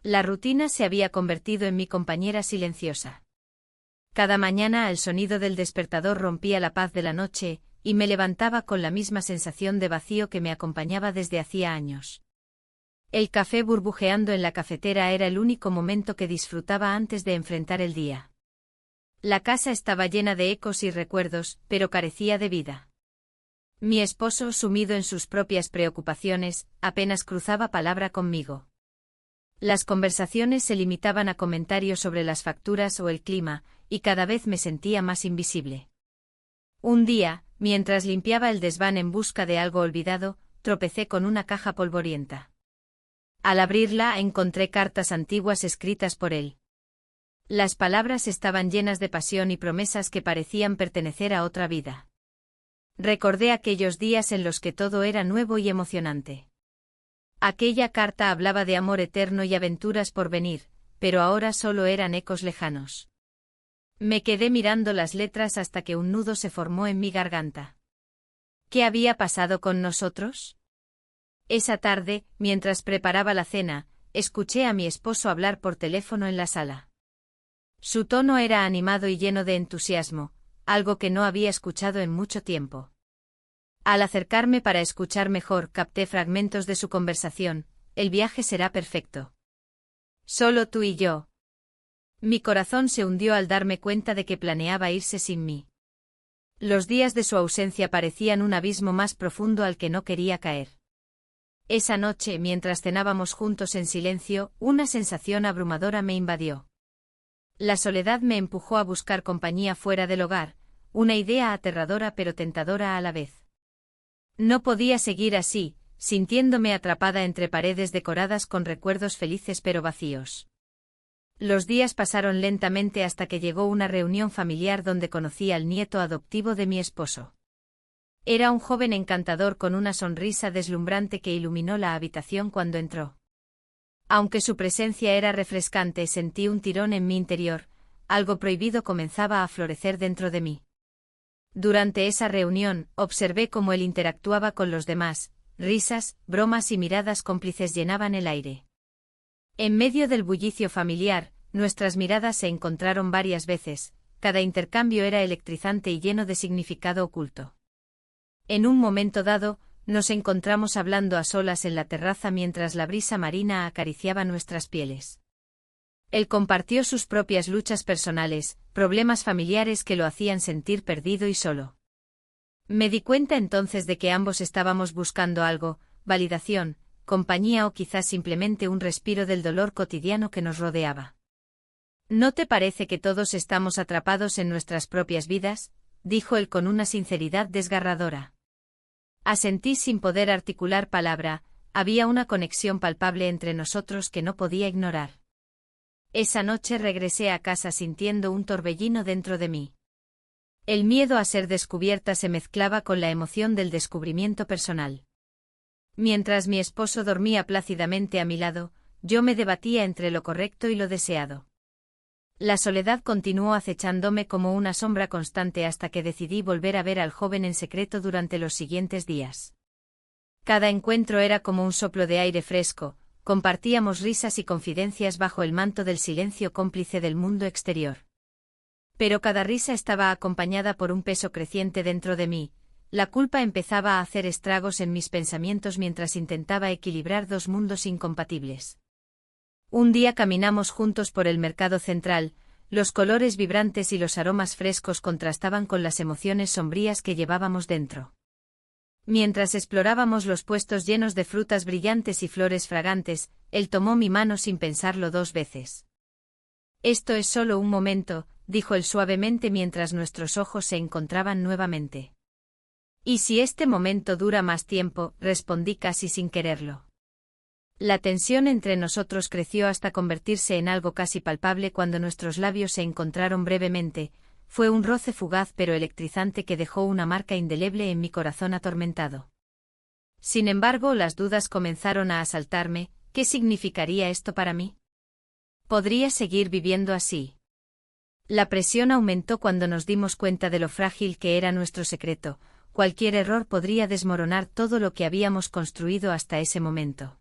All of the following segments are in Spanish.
La rutina se había convertido en mi compañera silenciosa. Cada mañana el sonido del despertador rompía la paz de la noche, y me levantaba con la misma sensación de vacío que me acompañaba desde hacía años. El café burbujeando en la cafetera era el único momento que disfrutaba antes de enfrentar el día. La casa estaba llena de ecos y recuerdos, pero carecía de vida. Mi esposo, sumido en sus propias preocupaciones, apenas cruzaba palabra conmigo. Las conversaciones se limitaban a comentarios sobre las facturas o el clima, y cada vez me sentía más invisible. Un día, mientras limpiaba el desván en busca de algo olvidado, tropecé con una caja polvorienta. Al abrirla encontré cartas antiguas escritas por él. Las palabras estaban llenas de pasión y promesas que parecían pertenecer a otra vida. Recordé aquellos días en los que todo era nuevo y emocionante. Aquella carta hablaba de amor eterno y aventuras por venir, pero ahora solo eran ecos lejanos. Me quedé mirando las letras hasta que un nudo se formó en mi garganta. ¿Qué había pasado con nosotros? Esa tarde, mientras preparaba la cena, escuché a mi esposo hablar por teléfono en la sala. Su tono era animado y lleno de entusiasmo, algo que no había escuchado en mucho tiempo. Al acercarme para escuchar mejor, capté fragmentos de su conversación: el viaje será perfecto. Solo tú y yo. Mi corazón se hundió al darme cuenta de que planeaba irse sin mí. Los días de su ausencia parecían un abismo más profundo al que no quería caer. Esa noche, mientras cenábamos juntos en silencio, una sensación abrumadora me invadió. La soledad me empujó a buscar compañía fuera del hogar, una idea aterradora pero tentadora a la vez. No podía seguir así, sintiéndome atrapada entre paredes decoradas con recuerdos felices pero vacíos. Los días pasaron lentamente hasta que llegó una reunión familiar donde conocí al nieto adoptivo de mi esposo. Era un joven encantador con una sonrisa deslumbrante que iluminó la habitación cuando entró. Aunque su presencia era refrescante, sentí un tirón en mi interior, algo prohibido comenzaba a florecer dentro de mí. Durante esa reunión, observé cómo él interactuaba con los demás, risas, bromas y miradas cómplices llenaban el aire. En medio del bullicio familiar, nuestras miradas se encontraron varias veces, cada intercambio era electrizante y lleno de significado oculto. En un momento dado, nos encontramos hablando a solas en la terraza mientras la brisa marina acariciaba nuestras pieles. Él compartió sus propias luchas personales, problemas familiares que lo hacían sentir perdido y solo. Me di cuenta entonces de que ambos estábamos buscando algo: validación, compañía o quizás simplemente un respiro del dolor cotidiano que nos rodeaba. ¿No te parece que todos estamos atrapados en nuestras propias vidas?, dijo él con una sinceridad desgarradora. Asentí sin poder articular palabra, había una conexión palpable entre nosotros que no podía ignorar. Esa noche regresé a casa sintiendo un torbellino dentro de mí. El miedo a ser descubierta se mezclaba con la emoción del descubrimiento personal. Mientras mi esposo dormía plácidamente a mi lado, yo me debatía entre lo correcto y lo deseado. La soledad continuó acechándome como una sombra constante hasta que decidí volver a ver al joven en secreto durante los siguientes días. Cada encuentro era como un soplo de aire fresco, compartíamos risas y confidencias bajo el manto del silencio cómplice del mundo exterior. Pero cada risa estaba acompañada por un peso creciente dentro de mí, la culpa empezaba a hacer estragos en mis pensamientos mientras intentaba equilibrar dos mundos incompatibles. Un día caminamos juntos por el mercado central, los colores vibrantes y los aromas frescos contrastaban con las emociones sombrías que llevábamos dentro. Mientras explorábamos los puestos llenos de frutas brillantes y flores fragantes, él tomó mi mano sin pensarlo dos veces. Esto es solo un momento, dijo él suavemente mientras nuestros ojos se encontraban nuevamente. ¿Y si este momento dura más tiempo?, respondí casi sin quererlo. La tensión entre nosotros creció hasta convertirse en algo casi palpable cuando nuestros labios se encontraron brevemente. Fue un roce fugaz pero electrizante que dejó una marca indeleble en mi corazón atormentado. Sin embargo, las dudas comenzaron a asaltarme: ¿qué significaría esto para mí? ¿Podría seguir viviendo así? La presión aumentó cuando nos dimos cuenta de lo frágil que era nuestro secreto. Cualquier error podría desmoronar todo lo que habíamos construido hasta ese momento.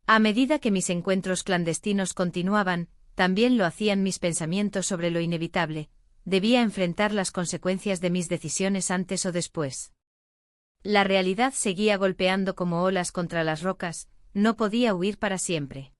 A medida que mis encuentros clandestinos continuaban, también lo hacían mis pensamientos sobre lo inevitable. Debía enfrentar las consecuencias de mis decisiones antes o después. La realidad seguía golpeando como olas contra las rocas, no podía huir para siempre.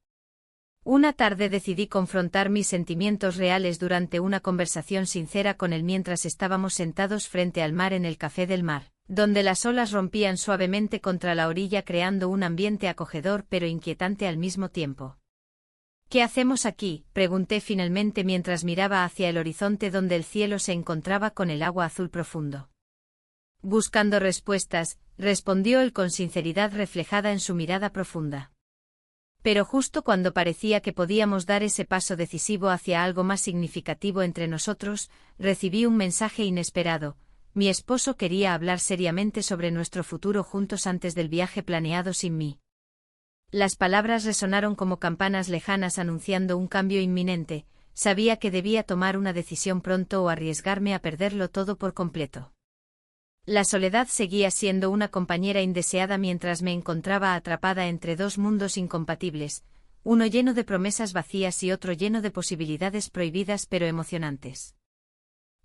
Una tarde decidí confrontar mis sentimientos reales durante una conversación sincera con él mientras estábamos sentados frente al mar en el Café del Mar, donde las olas rompían suavemente contra la orilla creando un ambiente acogedor pero inquietante al mismo tiempo. ¿Qué hacemos aquí?, pregunté finalmente mientras miraba hacia el horizonte donde el cielo se encontraba con el agua azul profundo. Buscando respuestas, respondió él con sinceridad reflejada en su mirada profunda. Pero justo cuando parecía que podíamos dar ese paso decisivo hacia algo más significativo entre nosotros, recibí un mensaje inesperado. Mi esposo quería hablar seriamente sobre nuestro futuro juntos antes del viaje planeado sin mí. Las palabras resonaron como campanas lejanas anunciando un cambio inminente. Sabía que debía tomar una decisión pronto o arriesgarme a perderlo todo por completo. La soledad seguía siendo una compañera indeseada mientras me encontraba atrapada entre dos mundos incompatibles, uno lleno de promesas vacías y otro lleno de posibilidades prohibidas pero emocionantes.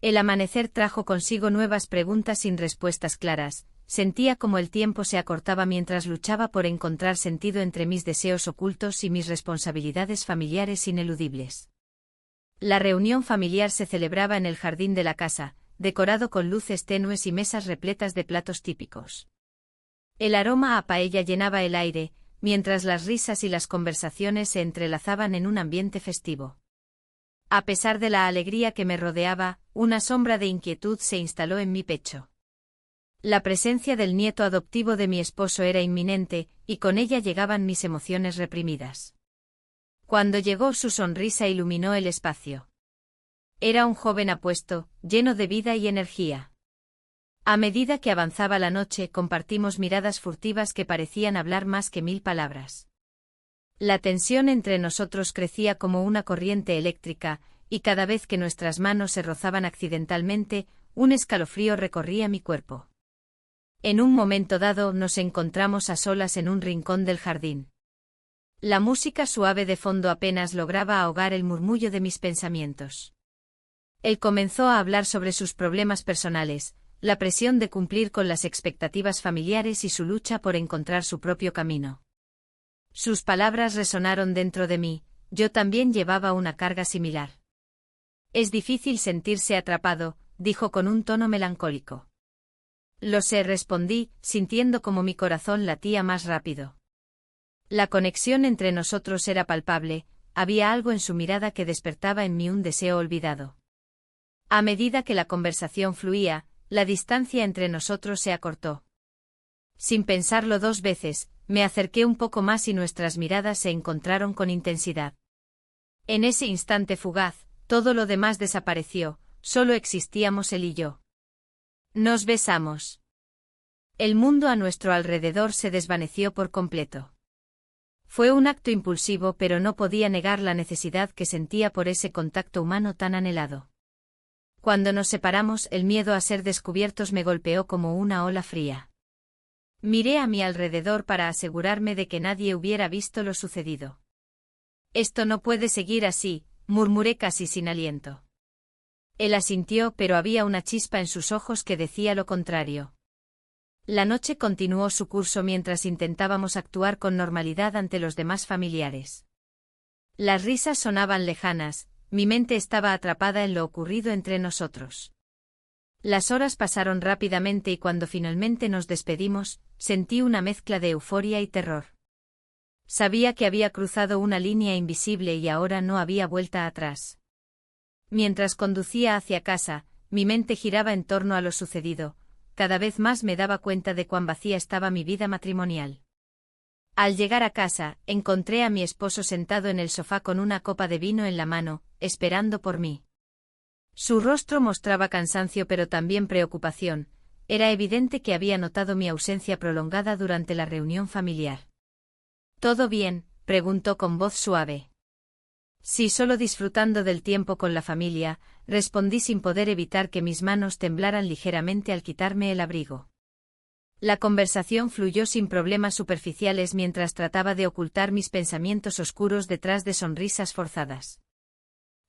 El amanecer trajo consigo nuevas preguntas sin respuestas claras. Sentía como el tiempo se acortaba mientras luchaba por encontrar sentido entre mis deseos ocultos y mis responsabilidades familiares ineludibles. La reunión familiar se celebraba en el jardín de la casa, decorado con luces tenues y mesas repletas de platos típicos. El aroma a paella llenaba el aire, mientras las risas y las conversaciones se entrelazaban en un ambiente festivo. A pesar de la alegría que me rodeaba, una sombra de inquietud se instaló en mi pecho. La presencia del nieto adoptivo de mi esposo era inminente, y con ella llegaban mis emociones reprimidas. Cuando llegó, su sonrisa iluminó el espacio. Era un joven apuesto, lleno de vida y energía. A medida que avanzaba la noche, compartimos miradas furtivas que parecían hablar más que 1000 palabras. La tensión entre nosotros crecía como una corriente eléctrica, y cada vez que nuestras manos se rozaban accidentalmente, un escalofrío recorría mi cuerpo. En un momento dado nos encontramos a solas en un rincón del jardín. La música suave de fondo apenas lograba ahogar el murmullo de mis pensamientos. Él comenzó a hablar sobre sus problemas personales, la presión de cumplir con las expectativas familiares y su lucha por encontrar su propio camino. Sus palabras resonaron dentro de mí, yo también llevaba una carga similar. Es difícil sentirse atrapado, dijo con un tono melancólico. Lo sé, respondí, sintiendo como mi corazón latía más rápido. La conexión entre nosotros era palpable, había algo en su mirada que despertaba en mí un deseo olvidado. A medida que la conversación fluía, la distancia entre nosotros se acortó. Sin pensarlo 2 veces, me acerqué un poco más y nuestras miradas se encontraron con intensidad. En ese instante fugaz, todo lo demás desapareció, solo existíamos él y yo. Nos besamos. El mundo a nuestro alrededor se desvaneció por completo. Fue un acto impulsivo, pero no podía negar la necesidad que sentía por ese contacto humano tan anhelado. Cuando nos separamos, el miedo a ser descubiertos me golpeó como una ola fría. Miré a mi alrededor para asegurarme de que nadie hubiera visto lo sucedido. Esto no puede seguir así, murmuré casi sin aliento. Él asintió, pero había una chispa en sus ojos que decía lo contrario. La noche continuó su curso mientras intentábamos actuar con normalidad ante los demás familiares. Las risas sonaban lejanas, mi mente estaba atrapada en lo ocurrido entre nosotros. Las horas pasaron rápidamente y cuando finalmente nos despedimos, sentí una mezcla de euforia y terror. Sabía que había cruzado una línea invisible y ahora no había vuelta atrás. Mientras conducía hacia casa, mi mente giraba en torno a lo sucedido, cada vez más me daba cuenta de cuán vacía estaba mi vida matrimonial. Al llegar a casa, encontré a mi esposo sentado en el sofá con una copa de vino en la mano, esperando por mí. Su rostro mostraba cansancio pero también preocupación, era evidente que había notado mi ausencia prolongada durante la reunión familiar. ¿Todo bien?, preguntó con voz suave. Sí, solo disfrutando del tiempo con la familia, respondí sin poder evitar que mis manos temblaran ligeramente al quitarme el abrigo. La conversación fluyó sin problemas superficiales mientras trataba de ocultar mis pensamientos oscuros detrás de sonrisas forzadas.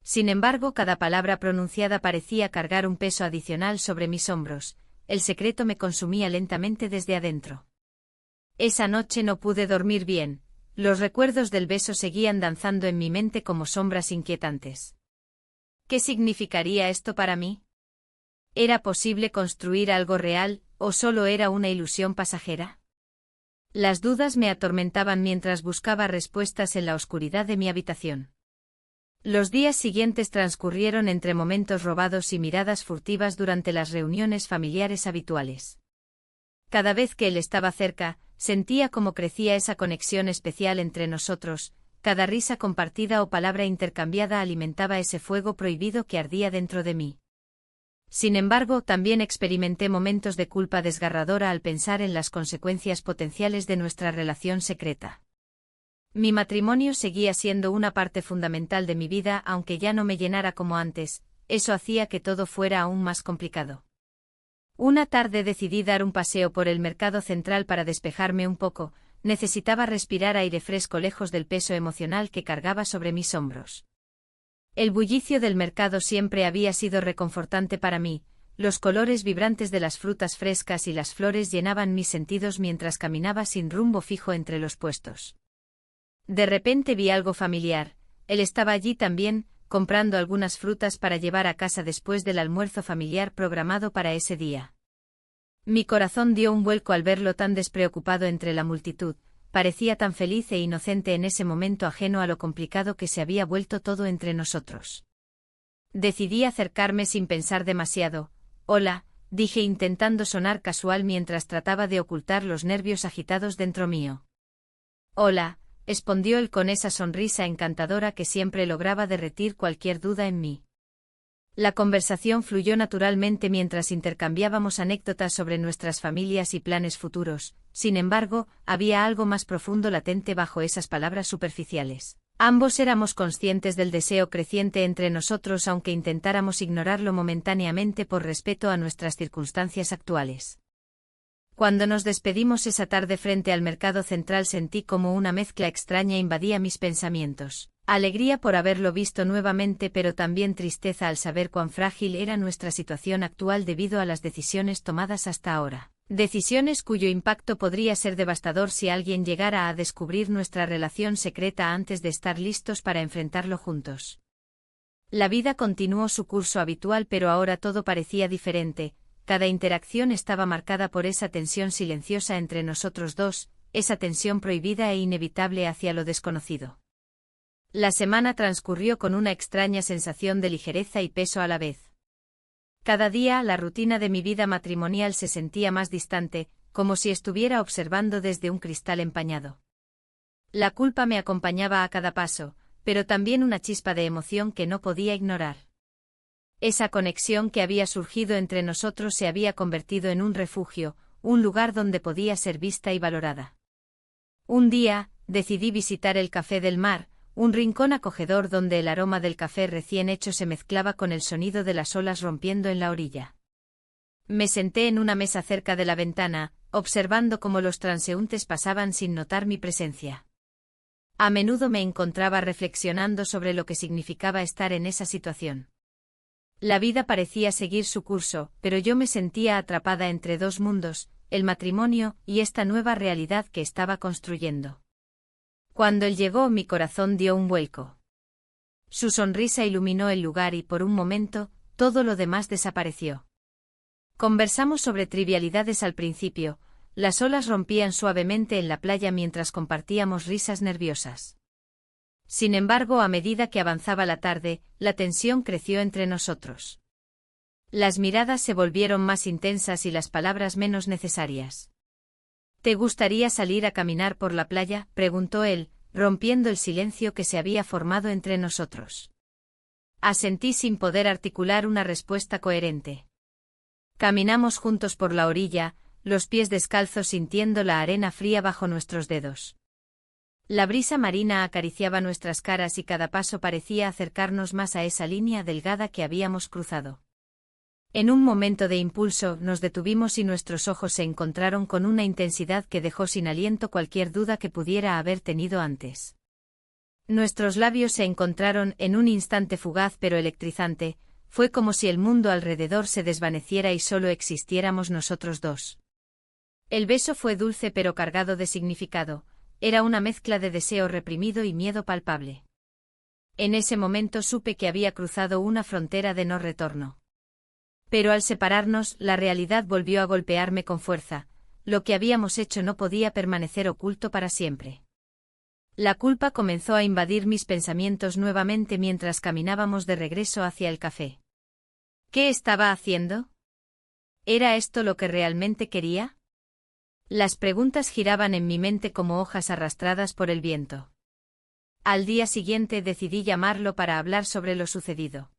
Sin embargo, cada palabra pronunciada parecía cargar un peso adicional sobre mis hombros. El secreto me consumía lentamente desde adentro. Esa noche no pude dormir bien. Los recuerdos del beso seguían danzando en mi mente como sombras inquietantes. ¿Qué significaría esto para mí? ¿Era posible construir algo real, o solo era una ilusión pasajera? Las dudas me atormentaban mientras buscaba respuestas en la oscuridad de mi habitación. Los días siguientes transcurrieron entre momentos robados y miradas furtivas durante las reuniones familiares habituales. Cada vez que él estaba cerca, sentía cómo crecía esa conexión especial entre nosotros. Cada risa compartida o palabra intercambiada alimentaba ese fuego prohibido que ardía dentro de mí. Sin embargo, también experimenté momentos de culpa desgarradora al pensar en las consecuencias potenciales de nuestra relación secreta. Mi matrimonio seguía siendo una parte fundamental de mi vida, aunque ya no me llenara como antes. Eso hacía que todo fuera aún más complicado. Una tarde decidí dar un paseo por el mercado central para despejarme un poco. Necesitaba respirar aire fresco lejos del peso emocional que cargaba sobre mis hombros. El bullicio del mercado siempre había sido reconfortante para mí. Los colores vibrantes de las frutas frescas y las flores llenaban mis sentidos mientras caminaba sin rumbo fijo entre los puestos. De repente vi algo familiar. Él estaba allí también, comprando algunas frutas para llevar a casa después del almuerzo familiar programado para ese día. Mi corazón dio un vuelco al verlo tan despreocupado entre la multitud. Parecía tan feliz e inocente en ese momento ajeno a lo complicado que se había vuelto todo entre nosotros. Decidí acercarme sin pensar demasiado. «Hola», dije intentando sonar casual mientras trataba de ocultar los nervios agitados dentro mío. «Hola», respondió él con esa sonrisa encantadora que siempre lograba derretir cualquier duda en mí. La conversación fluyó naturalmente mientras intercambiábamos anécdotas sobre nuestras familias y planes futuros. Sin embargo, había algo más profundo latente bajo esas palabras superficiales. Ambos éramos conscientes del deseo creciente entre nosotros, aunque intentáramos ignorarlo momentáneamente por respeto a nuestras circunstancias actuales. Cuando nos despedimos esa tarde frente al mercado central sentí como una mezcla extraña invadía mis pensamientos. Alegría por haberlo visto nuevamente, pero también tristeza al saber cuán frágil era nuestra situación actual debido a las decisiones tomadas hasta ahora. Decisiones cuyo impacto podría ser devastador si alguien llegara a descubrir nuestra relación secreta antes de estar listos para enfrentarlo juntos. La vida continuó su curso habitual, pero ahora todo parecía diferente. Cada interacción estaba marcada por esa tensión silenciosa entre nosotros dos, esa tensión prohibida e inevitable hacia lo desconocido. La semana transcurrió con una extraña sensación de ligereza y peso a la vez. Cada día la rutina de mi vida matrimonial se sentía más distante, como si estuviera observando desde un cristal empañado. La culpa me acompañaba a cada paso, pero también una chispa de emoción que no podía ignorar. Esa conexión que había surgido entre nosotros se había convertido en un refugio, un lugar donde podía ser vista y valorada. Un día, decidí visitar el Café del Mar, un rincón acogedor donde el aroma del café recién hecho se mezclaba con el sonido de las olas rompiendo en la orilla. Me senté en una mesa cerca de la ventana, observando cómo los transeúntes pasaban sin notar mi presencia. A menudo me encontraba reflexionando sobre lo que significaba estar en esa situación. La vida parecía seguir su curso, pero yo me sentía atrapada entre dos mundos, el matrimonio y esta nueva realidad que estaba construyendo. Cuando él llegó, mi corazón dio un vuelco. Su sonrisa iluminó el lugar y por un momento, todo lo demás desapareció. Conversamos sobre trivialidades al principio, las olas rompían suavemente en la playa mientras compartíamos risas nerviosas. Sin embargo, a medida que avanzaba la tarde, la tensión creció entre nosotros. Las miradas se volvieron más intensas y las palabras menos necesarias. ¿Te gustaría salir a caminar por la playa?, preguntó él, rompiendo el silencio que se había formado entre nosotros. Asentí sin poder articular una respuesta coherente. Caminamos juntos por la orilla, los pies descalzos sintiendo la arena fría bajo nuestros dedos. La brisa marina acariciaba nuestras caras y cada paso parecía acercarnos más a esa línea delgada que habíamos cruzado. En un momento de impulso, nos detuvimos y nuestros ojos se encontraron con una intensidad que dejó sin aliento cualquier duda que pudiera haber tenido antes. Nuestros labios se encontraron en un instante fugaz pero electrizante, fue como si el mundo alrededor se desvaneciera y solo existiéramos nosotros dos. El beso fue dulce pero cargado de significado, era una mezcla de deseo reprimido y miedo palpable. En ese momento supe que había cruzado una frontera de no retorno. Pero al separarnos, la realidad volvió a golpearme con fuerza, lo que habíamos hecho no podía permanecer oculto para siempre. La culpa comenzó a invadir mis pensamientos nuevamente mientras caminábamos de regreso hacia el café. ¿Qué estaba haciendo? ¿Era esto lo que realmente quería? Las preguntas giraban en mi mente como hojas arrastradas por el viento. Al día siguiente decidí llamarlo para hablar sobre lo sucedido.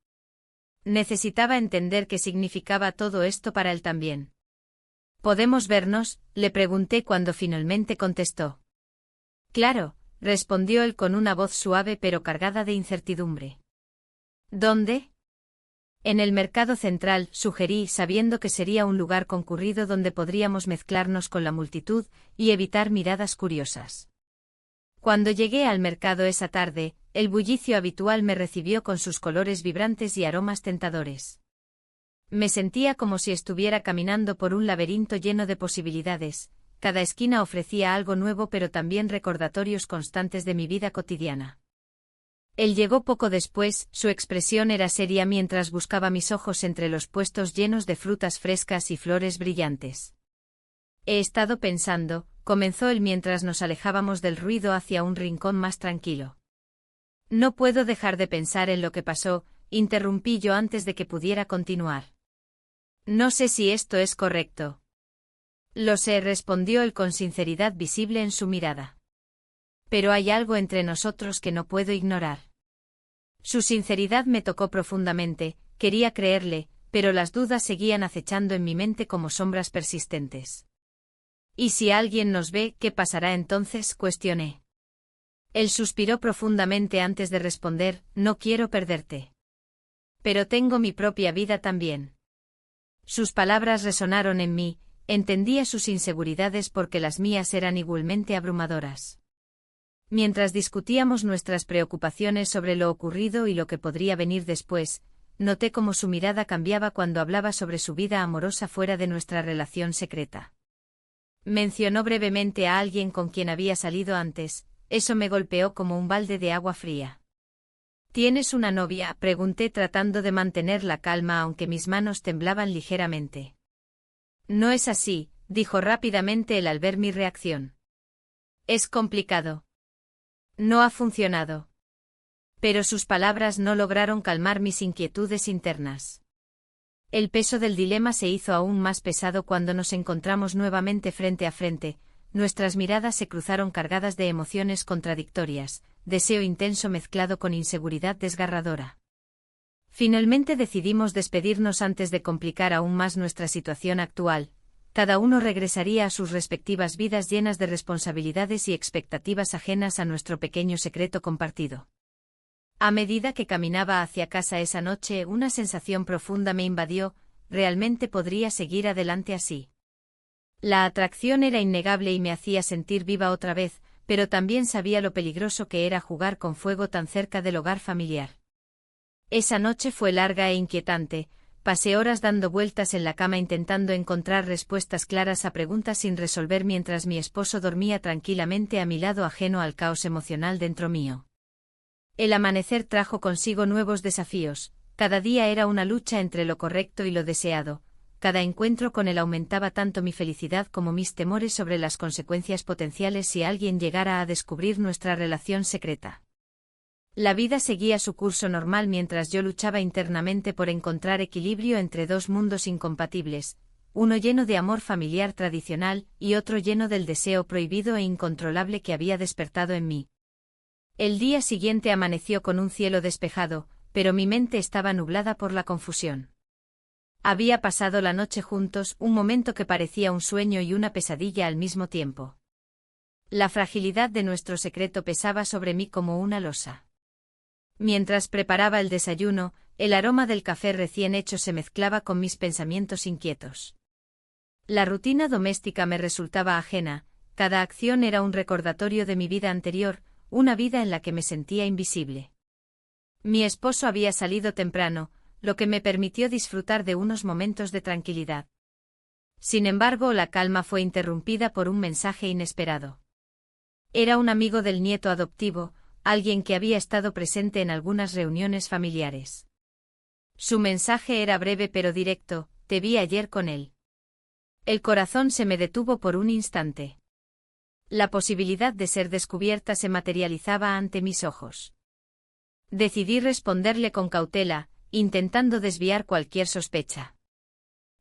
Necesitaba entender qué significaba todo esto para él también. ¿Podemos vernos?, le pregunté cuando finalmente contestó. Claro, respondió él con una voz suave pero cargada de incertidumbre. ¿Dónde? En el mercado central, sugerí, sabiendo que sería un lugar concurrido donde podríamos mezclarnos con la multitud y evitar miradas curiosas. Cuando llegué al mercado esa tarde, el bullicio habitual me recibió con sus colores vibrantes y aromas tentadores. Me sentía como si estuviera caminando por un laberinto lleno de posibilidades, cada esquina ofrecía algo nuevo pero también recordatorios constantes de mi vida cotidiana. Él llegó poco después, su expresión era seria mientras buscaba mis ojos entre los puestos llenos de frutas frescas y flores brillantes. He estado pensando, comenzó él mientras nos alejábamos del ruido hacia un rincón más tranquilo. No puedo dejar de pensar en lo que pasó, interrumpí yo antes de que pudiera continuar. No sé si esto es correcto. Lo sé, respondió él con sinceridad visible en su mirada. Pero hay algo entre nosotros que no puedo ignorar. Su sinceridad me tocó profundamente, quería creerle, pero las dudas seguían acechando en mi mente como sombras persistentes. ¿Y si alguien nos ve, qué pasará entonces?, cuestioné. Él suspiró profundamente antes de responder, no quiero perderte. Pero tengo mi propia vida también. Sus palabras resonaron en mí, entendía sus inseguridades porque las mías eran igualmente abrumadoras. Mientras discutíamos nuestras preocupaciones sobre lo ocurrido y lo que podría venir después, noté cómo su mirada cambiaba cuando hablaba sobre su vida amorosa fuera de nuestra relación secreta. Mencionó brevemente a alguien con quien había salido antes, eso me golpeó como un balde de agua fría. ¿Tienes una novia?, pregunté tratando de mantener la calma aunque mis manos temblaban ligeramente. No es así, dijo rápidamente él al ver mi reacción. Es complicado. No ha funcionado. Pero sus palabras no lograron calmar mis inquietudes internas. El peso del dilema se hizo aún más pesado cuando nos encontramos nuevamente frente a frente, nuestras miradas se cruzaron cargadas de emociones contradictorias, deseo intenso mezclado con inseguridad desgarradora. Finalmente decidimos despedirnos antes de complicar aún más nuestra situación actual. Cada uno regresaría a sus respectivas vidas llenas de responsabilidades y expectativas ajenas a nuestro pequeño secreto compartido. A medida que caminaba hacia casa esa noche, una sensación profunda me invadió, realmente podría seguir adelante así. La atracción era innegable y me hacía sentir viva otra vez, pero también sabía lo peligroso que era jugar con fuego tan cerca del hogar familiar. Esa noche fue larga e inquietante, pasé horas dando vueltas en la cama intentando encontrar respuestas claras a preguntas sin resolver mientras mi esposo dormía tranquilamente a mi lado ajeno al caos emocional dentro mío. El amanecer trajo consigo nuevos desafíos, cada día era una lucha entre lo correcto y lo deseado, cada encuentro con él aumentaba tanto mi felicidad como mis temores sobre las consecuencias potenciales si alguien llegara a descubrir nuestra relación secreta. La vida seguía su curso normal mientras yo luchaba internamente por encontrar equilibrio entre dos mundos incompatibles, uno lleno de amor familiar tradicional y otro lleno del deseo prohibido e incontrolable que había despertado en mí. El día siguiente amaneció con un cielo despejado, pero mi mente estaba nublada por la confusión. Había pasado la noche juntos, un momento que parecía un sueño y una pesadilla al mismo tiempo. La fragilidad de nuestro secreto pesaba sobre mí como una losa. Mientras preparaba el desayuno, el aroma del café recién hecho se mezclaba con mis pensamientos inquietos. La rutina doméstica me resultaba ajena, cada acción era un recordatorio de mi vida anterior, una vida en la que me sentía invisible. Mi esposo había salido temprano, lo que me permitió disfrutar de unos momentos de tranquilidad. Sin embargo, la calma fue interrumpida por un mensaje inesperado. Era un amigo del nieto adoptivo, alguien que había estado presente en algunas reuniones familiares. Su mensaje era breve pero directo: te vi ayer con él. El corazón se me detuvo por un instante. La posibilidad de ser descubierta se materializaba ante mis ojos. Decidí responderle con cautela, intentando desviar cualquier sospecha.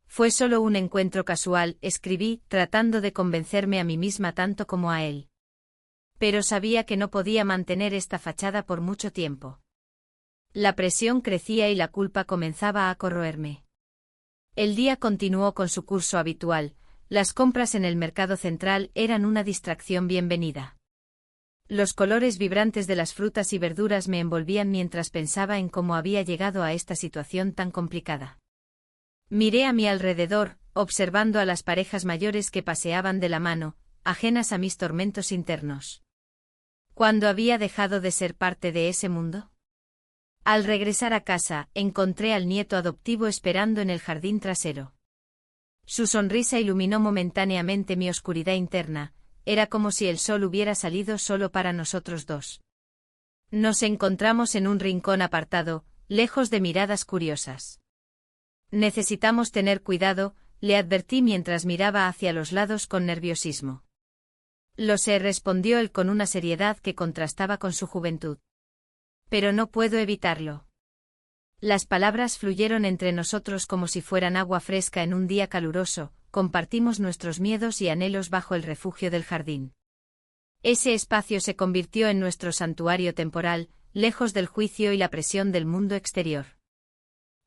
Fue solo un encuentro casual, escribí, tratando de convencerme a mí misma tanto como a él. Pero sabía que no podía mantener esta fachada por mucho tiempo. La presión crecía y la culpa comenzaba a corroerme. El día continuó con su curso habitual. Las compras en el mercado central eran una distracción bienvenida. Los colores vibrantes de las frutas y verduras me envolvían mientras pensaba en cómo había llegado a esta situación tan complicada. Miré a mi alrededor, observando a las parejas mayores que paseaban de la mano, ajenas a mis tormentos internos. ¿Cuándo había dejado de ser parte de ese mundo? Al regresar a casa, encontré al nieto adoptivo esperando en el jardín trasero. Su sonrisa iluminó momentáneamente mi oscuridad interna, era como si el sol hubiera salido solo para nosotros dos. Nos encontramos en un rincón apartado, lejos de miradas curiosas. Necesitamos tener cuidado, le advertí mientras miraba hacia los lados con nerviosismo. Lo sé, respondió él con una seriedad que contrastaba con su juventud. Pero no puedo evitarlo. Las palabras fluyeron entre nosotros como si fueran agua fresca en un día caluroso, compartimos nuestros miedos y anhelos bajo el refugio del jardín. Ese espacio se convirtió en nuestro santuario temporal, lejos del juicio y la presión del mundo exterior.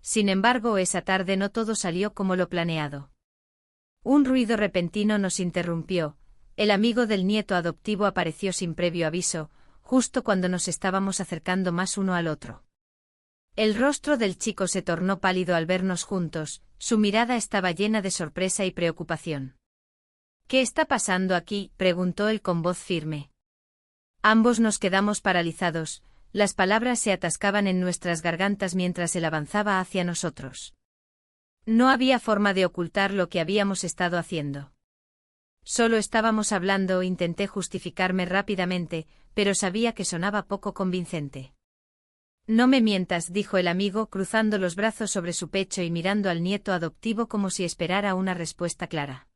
Sin embargo, esa tarde no todo salió como lo planeado. Un ruido repentino nos interrumpió. El amigo del nieto adoptivo apareció sin previo aviso, justo cuando nos estábamos acercando más uno al otro. El rostro del chico se tornó pálido al vernos juntos, su mirada estaba llena de sorpresa y preocupación. ¿Qué está pasando aquí?, preguntó él con voz firme. Ambos nos quedamos paralizados, las palabras se atascaban en nuestras gargantas mientras él avanzaba hacia nosotros. No había forma de ocultar lo que habíamos estado haciendo. Solo estábamos hablando, intenté justificarme rápidamente, pero sabía que sonaba poco convincente. No me mientas, dijo el amigo, cruzando los brazos sobre su pecho y mirando al nieto adoptivo como si esperara una respuesta clara.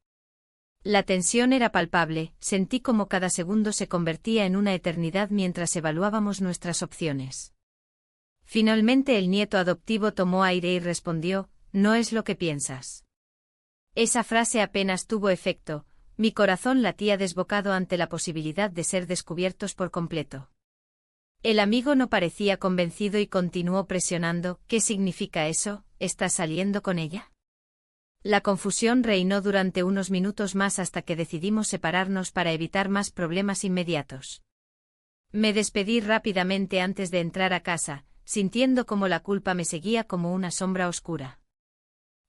La tensión era palpable, sentí como cada segundo se convertía en una eternidad mientras evaluábamos nuestras opciones. Finalmente el nieto adoptivo tomó aire y respondió: no es lo que piensas. Esa frase apenas tuvo efecto, mi corazón latía desbocado ante la posibilidad de ser descubiertos por completo. El amigo no parecía convencido y continuó presionando: ¿qué significa eso? ¿Estás saliendo con ella? La confusión reinó durante unos minutos más hasta que decidimos separarnos para evitar más problemas inmediatos. Me despedí rápidamente antes de entrar a casa, sintiendo como la culpa me seguía como una sombra oscura.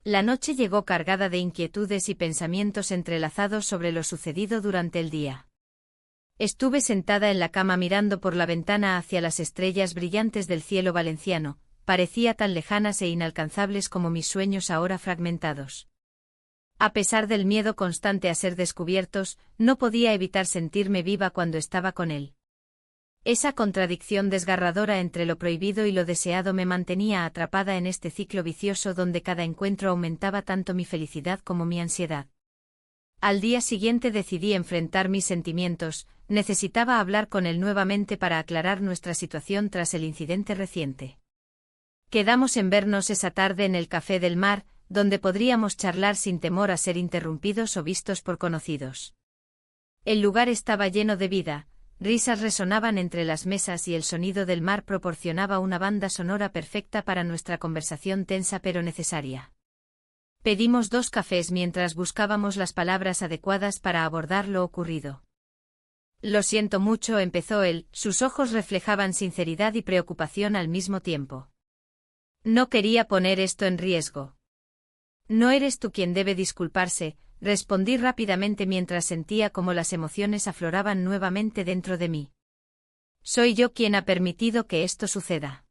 La noche llegó cargada de inquietudes y pensamientos entrelazados sobre lo sucedido durante el día. Estuve sentada en la cama mirando por la ventana hacia las estrellas brillantes del cielo valenciano, parecía tan lejanas e inalcanzables como mis sueños ahora fragmentados. A pesar del miedo constante a ser descubiertos, no podía evitar sentirme viva cuando estaba con él. Esa contradicción desgarradora entre lo prohibido y lo deseado me mantenía atrapada en este ciclo vicioso donde cada encuentro aumentaba tanto mi felicidad como mi ansiedad. Al día siguiente decidí enfrentar mis sentimientos, necesitaba hablar con él nuevamente para aclarar nuestra situación tras el incidente reciente. Quedamos en vernos esa tarde en el Café del Mar, donde podríamos charlar sin temor a ser interrumpidos o vistos por conocidos. El lugar estaba lleno de vida, risas resonaban entre las mesas y el sonido del mar proporcionaba una banda sonora perfecta para nuestra conversación tensa pero necesaria. Pedimos 2 cafés mientras buscábamos las palabras adecuadas para abordar lo ocurrido. Lo siento mucho, empezó él, sus ojos reflejaban sinceridad y preocupación al mismo tiempo. No quería poner esto en riesgo. No eres tú quien debe disculparse, respondí rápidamente mientras sentía cómo las emociones afloraban nuevamente dentro de mí. Soy yo quien ha permitido que esto suceda.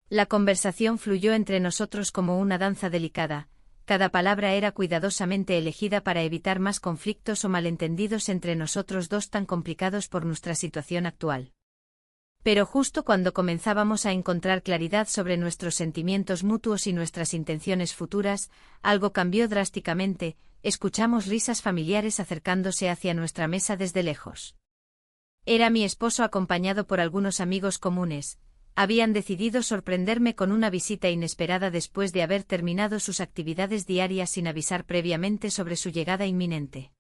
La conversación fluyó entre nosotros como una danza delicada, cada palabra era cuidadosamente elegida para evitar más conflictos o malentendidos entre nosotros dos tan complicados por nuestra situación actual. Pero justo cuando comenzábamos a encontrar claridad sobre nuestros sentimientos mutuos y nuestras intenciones futuras, algo cambió drásticamente, escuchamos risas familiares acercándose hacia nuestra mesa desde lejos. Era mi esposo acompañado por algunos amigos comunes. Habían decidido sorprenderme con una visita inesperada después de haber terminado sus actividades diarias sin avisar previamente sobre su llegada inminente.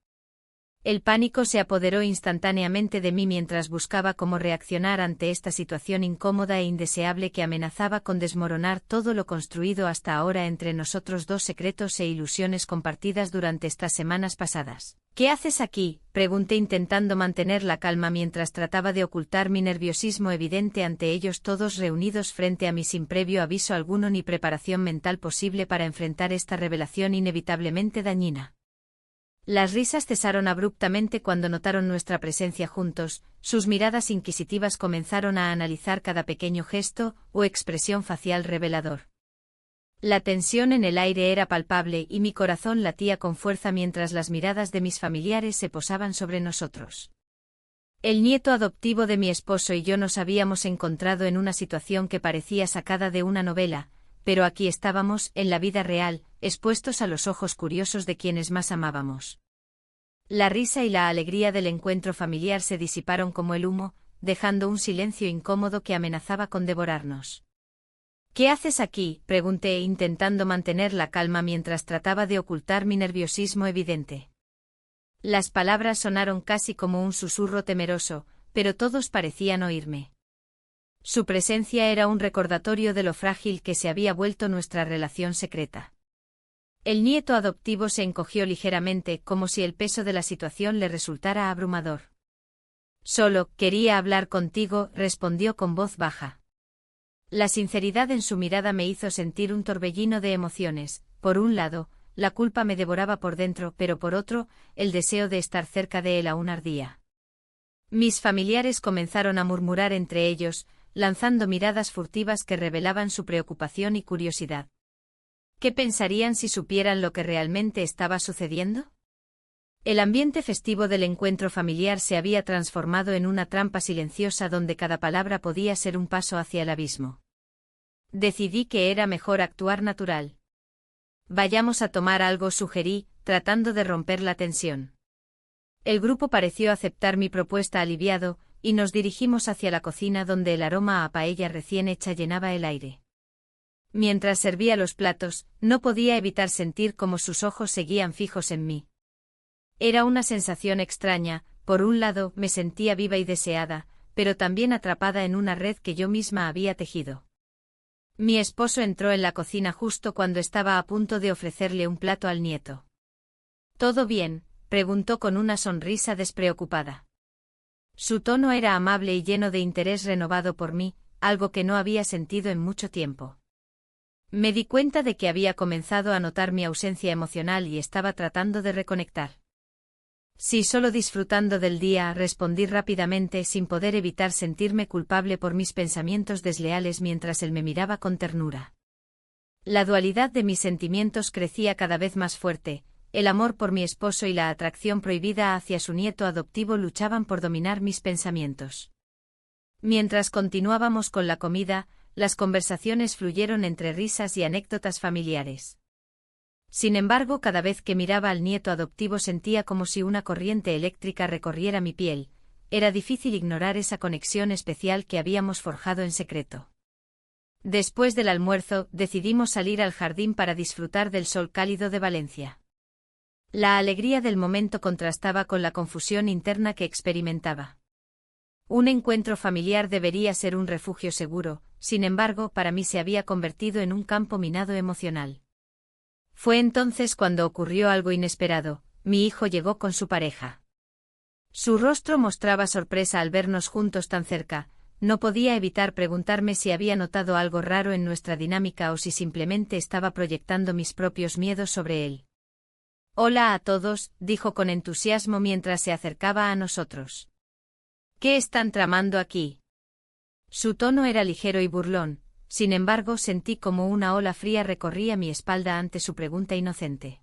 El pánico se apoderó instantáneamente de mí mientras buscaba cómo reaccionar ante esta situación incómoda e indeseable que amenazaba con desmoronar todo lo construido hasta ahora entre nosotros dos, secretos e ilusiones compartidas durante estas semanas pasadas. ¿Qué haces aquí?, pregunté intentando mantener la calma mientras trataba de ocultar mi nerviosismo evidente ante ellos todos reunidos frente a mí sin previo aviso alguno ni preparación mental posible para enfrentar esta revelación inevitablemente dañina. Las risas cesaron abruptamente cuando notaron nuestra presencia juntos, sus miradas inquisitivas comenzaron a analizar cada pequeño gesto o expresión facial revelador. La tensión en el aire era palpable y mi corazón latía con fuerza mientras las miradas de mis familiares se posaban sobre nosotros. El nieto adoptivo de mi esposo y yo nos habíamos encontrado en una situación que parecía sacada de una novela, pero aquí estábamos, en la vida real, expuestos a los ojos curiosos de quienes más amábamos. La risa y la alegría del encuentro familiar se disiparon como el humo, dejando un silencio incómodo que amenazaba con devorarnos. ¿Qué haces aquí?, pregunté intentando mantener la calma mientras trataba de ocultar mi nerviosismo evidente. Las palabras sonaron casi como un susurro temeroso, pero todos parecían oírme. Su presencia era un recordatorio de lo frágil que se había vuelto nuestra relación secreta. El nieto adoptivo se encogió ligeramente, como si el peso de la situación le resultara abrumador. Solo quería hablar contigo, respondió con voz baja. La sinceridad en su mirada me hizo sentir un torbellino de emociones. Por un lado, la culpa me devoraba por dentro, pero por otro, el deseo de estar cerca de él aún ardía. Mis familiares comenzaron a murmurar entre ellos, lanzando miradas furtivas que revelaban su preocupación y curiosidad. ¿Qué pensarían si supieran lo que realmente estaba sucediendo? El ambiente festivo del encuentro familiar se había transformado en una trampa silenciosa donde cada palabra podía ser un paso hacia el abismo. Decidí que era mejor actuar natural. Vayamos a tomar algo, sugerí, tratando de romper la tensión. El grupo pareció aceptar mi propuesta aliviado, y nos dirigimos hacia la cocina donde el aroma a paella recién hecha llenaba el aire. Mientras servía los platos, no podía evitar sentir cómo sus ojos seguían fijos en mí. Era una sensación extraña, por un lado me sentía viva y deseada, pero también atrapada en una red que yo misma había tejido. Mi esposo entró en la cocina justo cuando estaba a punto de ofrecerle un plato al nieto. ¿Todo bien?, preguntó con una sonrisa despreocupada. Su tono era amable y lleno de interés renovado por mí, algo que no había sentido en mucho tiempo. Me di cuenta de que había comenzado a notar mi ausencia emocional y estaba tratando de reconectar. Sí, solo disfrutando del día, respondí rápidamente sin poder evitar sentirme culpable por mis pensamientos desleales mientras él me miraba con ternura. La dualidad de mis sentimientos crecía cada vez más fuerte. El amor por mi esposo y la atracción prohibida hacia su nieto adoptivo luchaban por dominar mis pensamientos. Mientras continuábamos con la comida, las conversaciones fluyeron entre risas y anécdotas familiares. Sin embargo, cada vez que miraba al nieto adoptivo sentía como si una corriente eléctrica recorriera mi piel. Era difícil ignorar esa conexión especial que habíamos forjado en secreto. Después del almuerzo, decidimos salir al jardín para disfrutar del sol cálido de Valencia. La alegría del momento contrastaba con la confusión interna que experimentaba. Un encuentro familiar debería ser un refugio seguro, sin embargo, para mí se había convertido en un campo minado emocional. Fue entonces cuando ocurrió algo inesperado. Mi hijo llegó con su pareja. Su rostro mostraba sorpresa al vernos juntos tan cerca, no podía evitar preguntarme si había notado algo raro en nuestra dinámica o si simplemente estaba proyectando mis propios miedos sobre él. «Hola a todos», dijo con entusiasmo mientras se acercaba a nosotros. «¿Qué están tramando aquí?» Su tono era ligero y burlón, sin embargo sentí como una ola fría recorría mi espalda ante su pregunta inocente.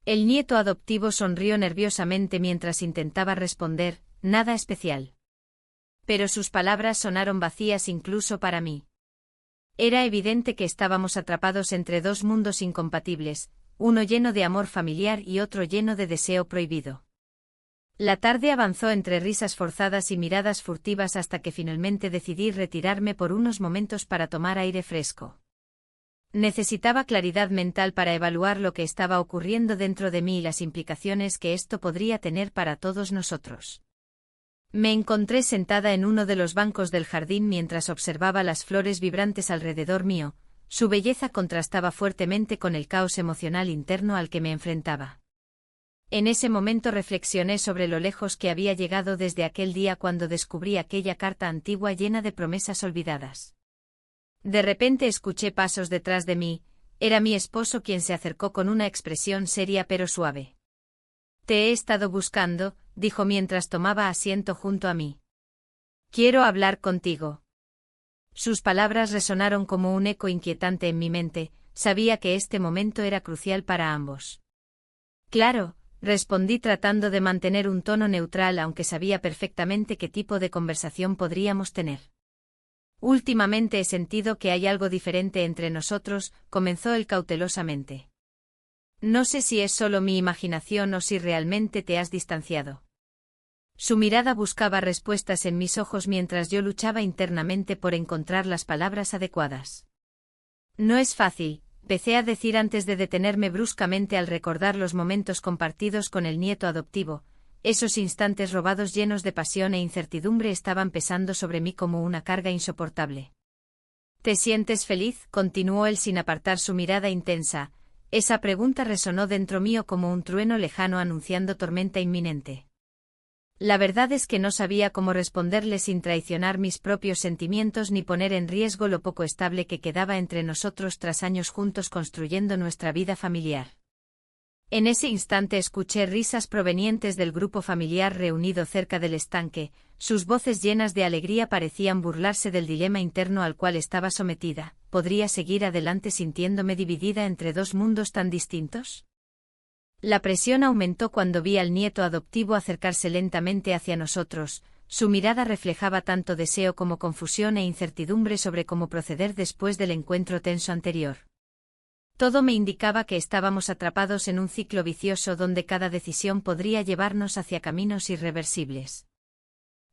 El nieto adoptivo sonrió nerviosamente mientras intentaba responder, «Nada especial». Pero sus palabras sonaron vacías incluso para mí. Era evidente que estábamos atrapados entre dos mundos incompatibles, uno lleno de amor familiar y otro lleno de deseo prohibido. La tarde avanzó entre risas forzadas y miradas furtivas hasta que finalmente decidí retirarme por unos momentos para tomar aire fresco. Necesitaba claridad mental para evaluar lo que estaba ocurriendo dentro de mí y las implicaciones que esto podría tener para todos nosotros. Me encontré sentada en uno de los bancos del jardín mientras observaba las flores vibrantes alrededor mío. Su belleza contrastaba fuertemente con el caos emocional interno al que me enfrentaba. En ese momento reflexioné sobre lo lejos que había llegado desde aquel día cuando descubrí aquella carta antigua llena de promesas olvidadas. De repente escuché pasos detrás de mí. Era mi esposo quien se acercó con una expresión seria pero suave. «Te he estado buscando», dijo mientras tomaba asiento junto a mí. «Quiero hablar contigo». Sus palabras resonaron como un eco inquietante en mi mente. Sabía que este momento era crucial para ambos. «Claro», respondí tratando de mantener un tono neutral aunque sabía perfectamente qué tipo de conversación podríamos tener. «Últimamente he sentido que hay algo diferente entre nosotros», comenzó él cautelosamente. «No sé si es solo mi imaginación o si realmente te has distanciado». Su mirada buscaba respuestas en mis ojos mientras yo luchaba internamente por encontrar las palabras adecuadas. «No es fácil», empecé a decir antes de detenerme bruscamente al recordar los momentos compartidos con el nieto adoptivo. Esos instantes robados llenos de pasión e incertidumbre estaban pesando sobre mí como una carga insoportable. «¿Te sientes feliz?», continuó él sin apartar su mirada intensa. Esa pregunta resonó dentro mío como un trueno lejano anunciando tormenta inminente. La verdad es que no sabía cómo responderle sin traicionar mis propios sentimientos ni poner en riesgo lo poco estable que quedaba entre nosotros tras años juntos construyendo nuestra vida familiar. En ese instante escuché risas provenientes del grupo familiar reunido cerca del estanque. Sus voces llenas de alegría parecían burlarse del dilema interno al cual estaba sometida. ¿Podría seguir adelante sintiéndome dividida entre dos mundos tan distintos? La presión aumentó cuando vi al nieto adoptivo acercarse lentamente hacia nosotros. Su mirada reflejaba tanto deseo como confusión e incertidumbre sobre cómo proceder después del encuentro tenso anterior. Todo me indicaba que estábamos atrapados en un ciclo vicioso donde cada decisión podría llevarnos hacia caminos irreversibles.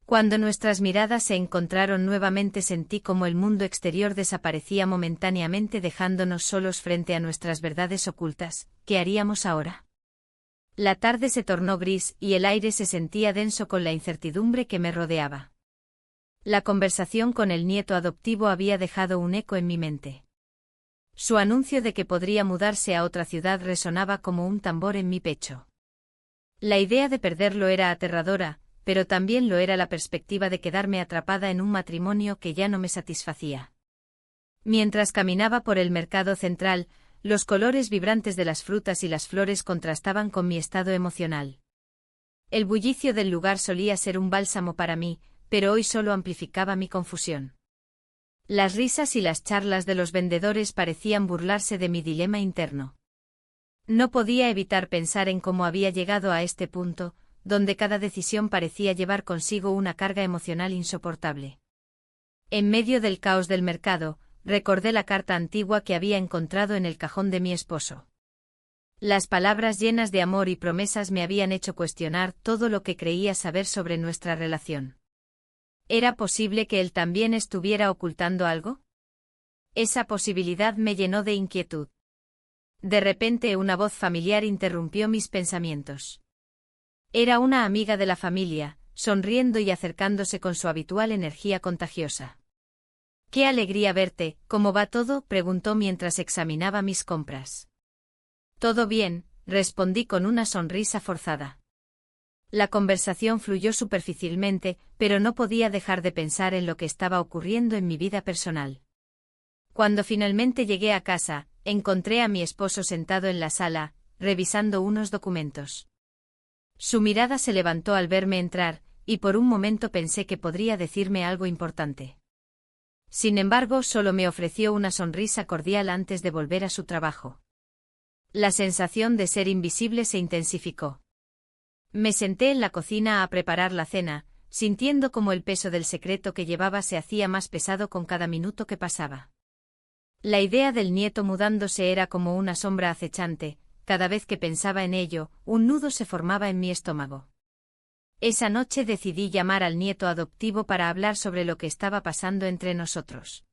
Cuando nuestras miradas se encontraron nuevamente sentí como el mundo exterior desaparecía momentáneamente dejándonos solos frente a nuestras verdades ocultas. ¿Qué haríamos ahora? La tarde se tornó gris y el aire se sentía denso con la incertidumbre que me rodeaba. La conversación con el nieto adoptivo había dejado un eco en mi mente. Su anuncio de que podría mudarse a otra ciudad resonaba como un tambor en mi pecho. La idea de perderlo era aterradora, pero también lo era la perspectiva de quedarme atrapada en un matrimonio que ya no me satisfacía. Mientras caminaba por el mercado central, los colores vibrantes de las frutas y las flores contrastaban con mi estado emocional. El bullicio del lugar solía ser un bálsamo para mí, pero hoy solo amplificaba mi confusión. Las risas y las charlas de los vendedores parecían burlarse de mi dilema interno. No podía evitar pensar en cómo había llegado a este punto, donde cada decisión parecía llevar consigo una carga emocional insoportable. En medio del caos del mercado, recordé la carta antigua que había encontrado en el cajón de mi esposo. Las palabras llenas de amor y promesas me habían hecho cuestionar todo lo que creía saber sobre nuestra relación. ¿Era posible que él también estuviera ocultando algo? Esa posibilidad me llenó de inquietud. De repente una voz familiar interrumpió mis pensamientos. Era una amiga de la familia, sonriendo y acercándose con su habitual energía contagiosa. «Qué alegría verte, ¿cómo va todo?», preguntó mientras examinaba mis compras. «Todo bien», respondí con una sonrisa forzada. La conversación fluyó superficialmente, pero no podía dejar de pensar en lo que estaba ocurriendo en mi vida personal. Cuando finalmente llegué a casa, encontré a mi esposo sentado en la sala, revisando unos documentos. Su mirada se levantó al verme entrar, y por un momento pensé que podría decirme algo importante. Sin embargo, solo me ofreció una sonrisa cordial antes de volver a su trabajo. La sensación de ser invisible se intensificó. Me senté en la cocina a preparar la cena, sintiendo como el peso del secreto que llevaba se hacía más pesado con cada minuto que pasaba. La idea del nieto mudándose era como una sombra acechante, cada vez que pensaba en ello, un nudo se formaba en mi estómago. Esa noche decidí llamar al nieto adoptivo para hablar sobre lo que estaba pasando entre nosotros.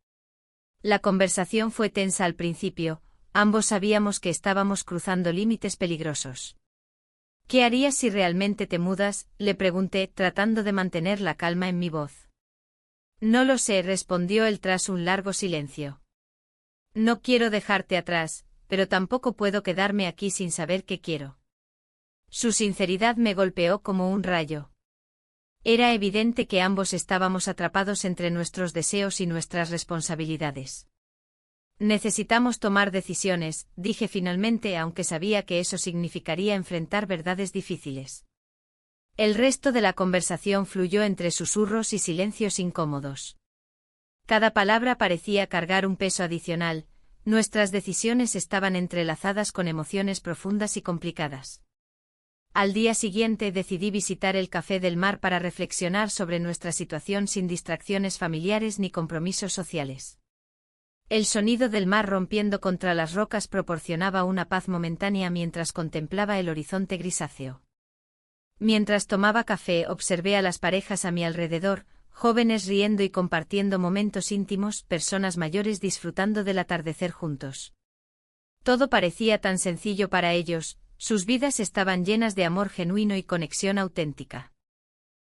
La conversación fue tensa al principio, ambos sabíamos que estábamos cruzando límites peligrosos. ¿Qué harías si realmente te mudas?, le pregunté, tratando de mantener la calma en mi voz. No lo sé, respondió él tras un largo silencio. No quiero dejarte atrás, pero tampoco puedo quedarme aquí sin saber qué quiero. Su sinceridad me golpeó como un rayo. Era evidente que ambos estábamos atrapados entre nuestros deseos y nuestras responsabilidades. Necesitamos tomar decisiones, dije finalmente, aunque sabía que eso significaría enfrentar verdades difíciles. El resto de la conversación fluyó entre susurros y silencios incómodos. Cada palabra parecía cargar un peso adicional, nuestras decisiones estaban entrelazadas con emociones profundas y complicadas. Al día siguiente decidí visitar el Café del Mar para reflexionar sobre nuestra situación sin distracciones familiares ni compromisos sociales. El sonido del mar rompiendo contra las rocas proporcionaba una paz momentánea mientras contemplaba el horizonte grisáceo. Mientras tomaba café observé a las parejas a mi alrededor, jóvenes riendo y compartiendo momentos íntimos, personas mayores disfrutando del atardecer juntos. Todo parecía tan sencillo para ellos, sus vidas estaban llenas de amor genuino y conexión auténtica.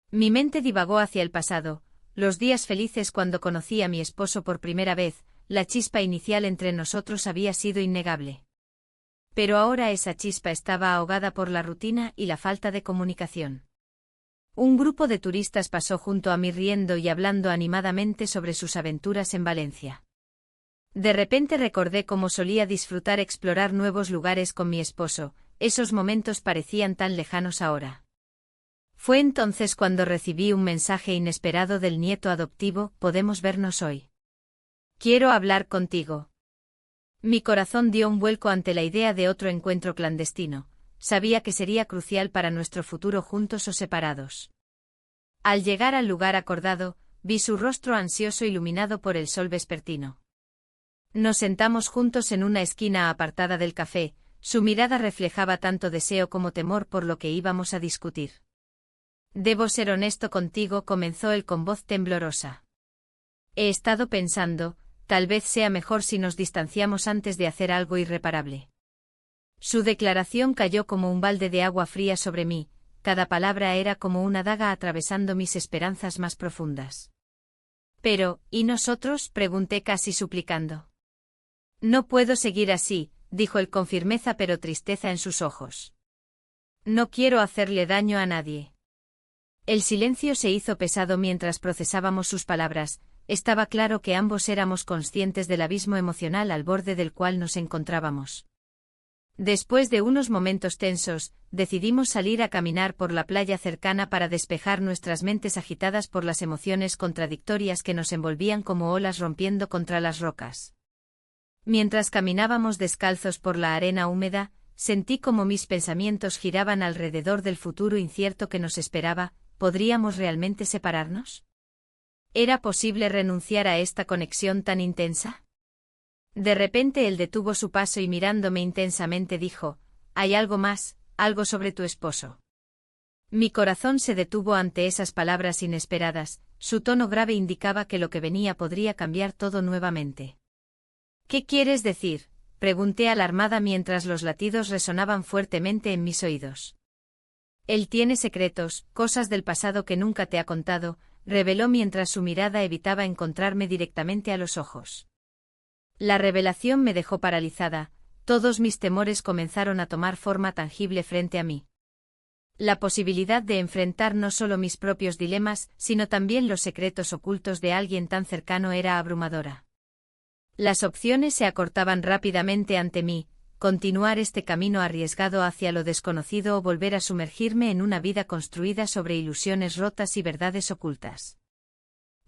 Mi mente divagó hacia el pasado, los días felices cuando conocí a mi esposo por primera vez. La chispa inicial entre nosotros había sido innegable. Pero ahora esa chispa estaba ahogada por la rutina y la falta de comunicación. Un grupo de turistas pasó junto a mí riendo y hablando animadamente sobre sus aventuras en Valencia. De repente recordé cómo solía disfrutar explorar nuevos lugares con mi esposo, esos momentos parecían tan lejanos ahora. Fue entonces cuando recibí un mensaje inesperado del nieto adoptivo: ¿podemos vernos hoy? Quiero hablar contigo. Mi corazón dio un vuelco ante la idea de otro encuentro clandestino. Sabía que sería crucial para nuestro futuro juntos o separados. Al llegar al lugar acordado, vi su rostro ansioso iluminado por el sol vespertino. Nos sentamos juntos en una esquina apartada del café, su mirada reflejaba tanto deseo como temor por lo que íbamos a discutir. Debo ser honesto contigo, comenzó él con voz temblorosa. He estado pensando, tal vez sea mejor si nos distanciamos antes de hacer algo irreparable. Su declaración cayó como un balde de agua fría sobre mí, cada palabra era como una daga atravesando mis esperanzas más profundas. Pero, ¿y nosotros?, pregunté casi suplicando. No puedo seguir así, dijo él con firmeza pero tristeza en sus ojos. No quiero hacerle daño a nadie. El silencio se hizo pesado mientras procesábamos sus palabras. Estaba claro que ambos éramos conscientes del abismo emocional al borde del cual nos encontrábamos. Después de unos momentos tensos, decidimos salir a caminar por la playa cercana para despejar nuestras mentes agitadas por las emociones contradictorias que nos envolvían como olas rompiendo contra las rocas. Mientras caminábamos descalzos por la arena húmeda, sentí como mis pensamientos giraban alrededor del futuro incierto que nos esperaba. ¿Podríamos realmente separarnos? ¿Era posible renunciar a esta conexión tan intensa? De repente él detuvo su paso y mirándome intensamente dijo: «Hay algo más, algo sobre tu esposo». Mi corazón se detuvo ante esas palabras inesperadas, su tono grave indicaba que lo que venía podría cambiar todo nuevamente. «¿Qué quieres decir?», pregunté alarmada mientras los latidos resonaban fuertemente en mis oídos. «Él tiene secretos, cosas del pasado que nunca te ha contado», reveló mientras su mirada evitaba encontrarme directamente a los ojos. La revelación me dejó paralizada, todos mis temores comenzaron a tomar forma tangible frente a mí. La posibilidad de enfrentar no solo mis propios dilemas, sino también los secretos ocultos de alguien tan cercano era abrumadora. Las opciones se acortaban rápidamente ante mí: continuar este camino arriesgado hacia lo desconocido o volver a sumergirme en una vida construida sobre ilusiones rotas y verdades ocultas.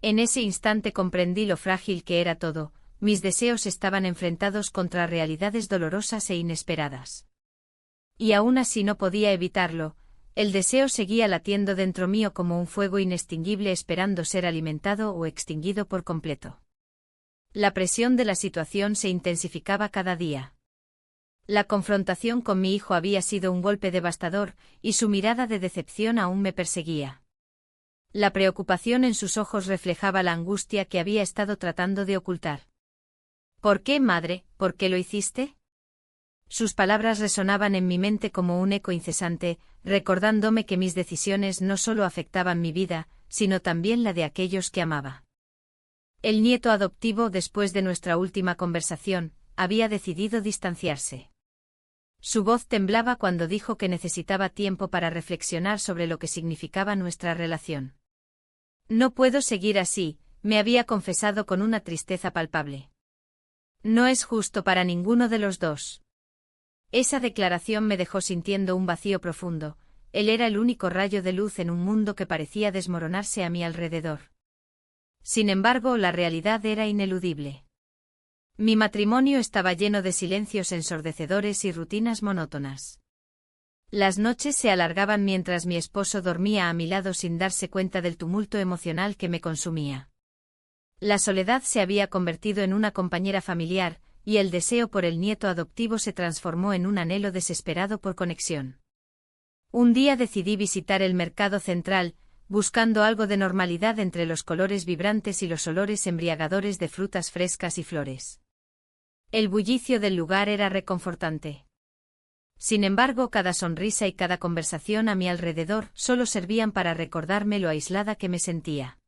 En ese instante comprendí lo frágil que era todo. Mis deseos estaban enfrentados contra realidades dolorosas e inesperadas. Y aún así no podía evitarlo. El deseo seguía latiendo dentro mío como un fuego inextinguible esperando ser alimentado o extinguido por completo. La presión de la situación se intensificaba cada día. La confrontación con mi hijo había sido un golpe devastador, y su mirada de decepción aún me perseguía. La preocupación en sus ojos reflejaba la angustia que había estado tratando de ocultar. ¿Por qué, madre? ¿Por qué lo hiciste? Sus palabras resonaban en mi mente como un eco incesante, recordándome que mis decisiones no solo afectaban mi vida, sino también la de aquellos que amaba. El nieto adoptivo, después de nuestra última conversación, había decidido distanciarse. Su voz temblaba cuando dijo que necesitaba tiempo para reflexionar sobre lo que significaba nuestra relación. No puedo seguir así, me había confesado con una tristeza palpable. No es justo para ninguno de los dos. Esa declaración me dejó sintiendo un vacío profundo. Él era el único rayo de luz en un mundo que parecía desmoronarse a mi alrededor. Sin embargo, la realidad era ineludible. Mi matrimonio estaba lleno de silencios ensordecedores y rutinas monótonas. Las noches se alargaban mientras mi esposo dormía a mi lado sin darse cuenta del tumulto emocional que me consumía. La soledad se había convertido en una compañera familiar, y el deseo por el nieto adoptivo se transformó en un anhelo desesperado por conexión. Un día decidí visitar el mercado central, buscando algo de normalidad entre los colores vibrantes y los olores embriagadores de frutas frescas y flores. El bullicio del lugar era reconfortante. Sin embargo, cada sonrisa y cada conversación a mi alrededor solo servían para recordarme lo aislada que me sentía.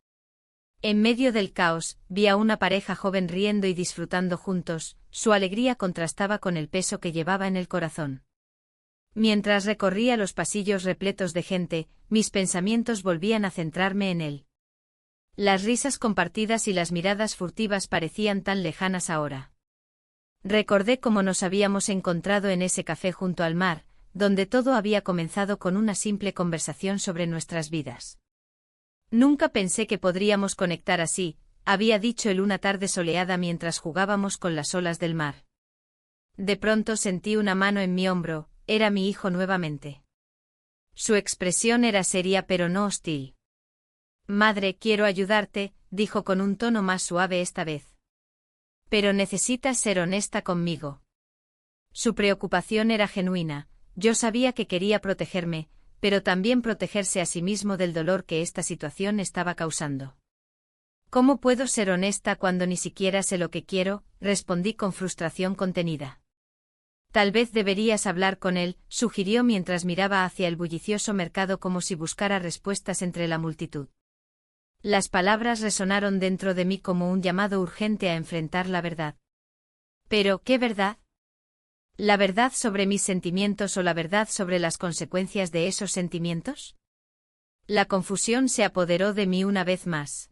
En medio del caos, vi a una pareja joven riendo y disfrutando juntos. Su alegría contrastaba con el peso que llevaba en el corazón. Mientras recorría los pasillos repletos de gente, mis pensamientos volvían a centrarme en él. Las risas compartidas y las miradas furtivas parecían tan lejanas ahora. Recordé cómo nos habíamos encontrado en ese café junto al mar, donde todo había comenzado con una simple conversación sobre nuestras vidas. Nunca pensé que podríamos conectar así, había dicho él una tarde soleada mientras jugábamos con las olas del mar. De pronto sentí una mano en mi hombro. Era mi hijo nuevamente. Su expresión era seria pero no hostil. Madre, quiero ayudarte, dijo con un tono más suave esta vez. Pero necesitas ser honesta conmigo. Su preocupación era genuina. Yo sabía que quería protegerme, pero también protegerse a sí mismo del dolor que esta situación estaba causando. ¿Cómo puedo ser honesta cuando ni siquiera sé lo que quiero?, respondí con frustración contenida. Tal vez deberías hablar con él, sugirió mientras miraba hacia el bullicioso mercado como si buscara respuestas entre la multitud. Las palabras resonaron dentro de mí como un llamado urgente a enfrentar la verdad. ¿Pero qué verdad? ¿La verdad sobre mis sentimientos o la verdad sobre las consecuencias de esos sentimientos? La confusión se apoderó de mí una vez más.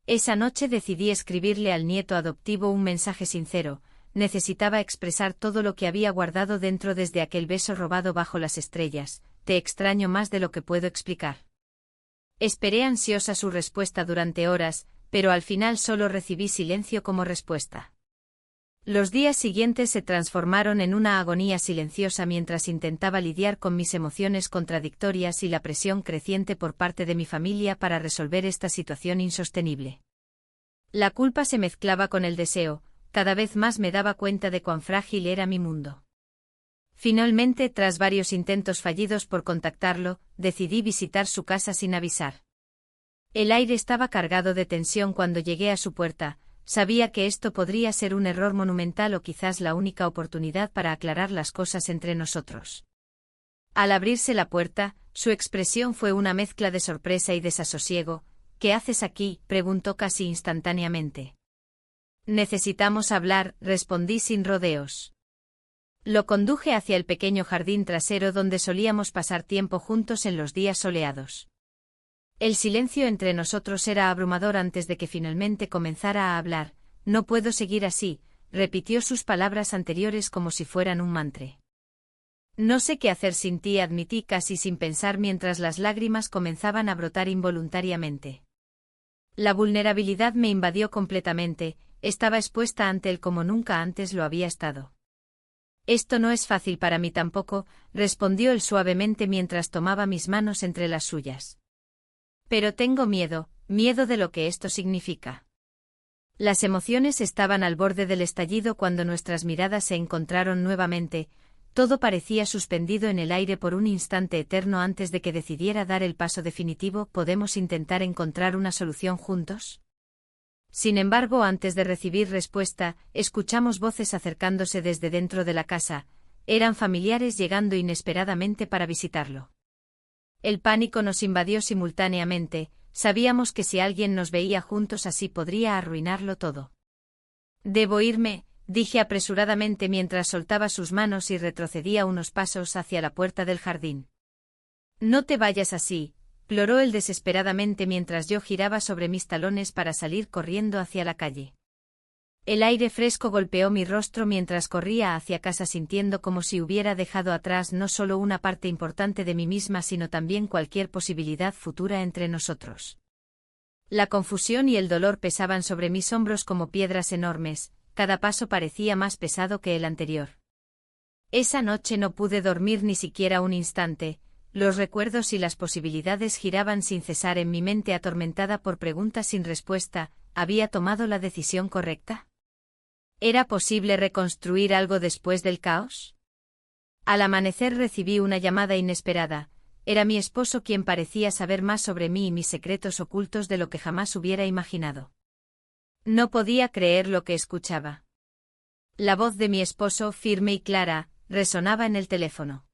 Esa noche decidí escribirle al nieto adoptivo un mensaje sincero. Necesitaba expresar todo lo que había guardado dentro desde aquel beso robado bajo las estrellas. Te extraño más de lo que puedo explicar. Esperé ansiosa su respuesta durante horas, pero al final solo recibí silencio como respuesta. Los días siguientes se transformaron en una agonía silenciosa mientras intentaba lidiar con mis emociones contradictorias y la presión creciente por parte de mi familia para resolver esta situación insostenible. La culpa se mezclaba con el deseo. Cada vez más me daba cuenta de cuán frágil era mi mundo. Finalmente, tras varios intentos fallidos por contactarlo, decidí visitar su casa sin avisar. El aire estaba cargado de tensión cuando llegué a su puerta. Sabía que esto podría ser un error monumental o quizás la única oportunidad para aclarar las cosas entre nosotros. Al abrirse la puerta, su expresión fue una mezcla de sorpresa y desasosiego. ¿Qué haces aquí?, preguntó casi instantáneamente. Necesitamos hablar, respondí sin rodeos. Lo conduje hacia el pequeño jardín trasero donde solíamos pasar tiempo juntos en los días soleados. El silencio entre nosotros era abrumador antes de que finalmente comenzara a hablar. No puedo seguir así, repitió sus palabras anteriores como si fueran un mantra. No sé qué hacer sin ti, admití casi sin pensar mientras las lágrimas comenzaban a brotar involuntariamente. La vulnerabilidad me invadió completamente, estaba expuesta ante él como nunca antes lo había estado. Esto no es fácil para mí tampoco, respondió él suavemente mientras tomaba mis manos entre las suyas. Pero tengo miedo de lo que esto significa. Las emociones estaban al borde del estallido cuando nuestras miradas se encontraron nuevamente. Todo parecía suspendido en el aire por un instante eterno antes de que decidiera dar el paso definitivo. ¿Podemos intentar encontrar una solución juntos? Sin embargo, antes de recibir respuesta, escuchamos voces acercándose desde dentro de la casa. Eran familiares llegando inesperadamente para visitarlo. El pánico nos invadió simultáneamente. Sabíamos que si alguien nos veía juntos así podría arruinarlo todo. Debo irme, dije apresuradamente mientras soltaba sus manos y retrocedía unos pasos hacia la puerta del jardín. No te vayas así, ploró él desesperadamente mientras yo giraba sobre mis talones para salir corriendo hacia la calle. El aire fresco golpeó mi rostro mientras corría hacia casa sintiendo como si hubiera dejado atrás no solo una parte importante de mí misma sino también cualquier posibilidad futura entre nosotros. La confusión y el dolor pesaban sobre mis hombros como piedras enormes. Cada paso parecía más pesado que el anterior. Esa noche no pude dormir ni siquiera un instante, los recuerdos y las posibilidades giraban sin cesar en mi mente atormentada por preguntas sin respuesta. ¿Había tomado la decisión correcta? ¿Era posible reconstruir algo después del caos? Al amanecer recibí una llamada inesperada. Era mi esposo quien parecía saber más sobre mí y mis secretos ocultos de lo que jamás hubiera imaginado. No podía creer lo que escuchaba. La voz de mi esposo, firme y clara, resonaba en el teléfono.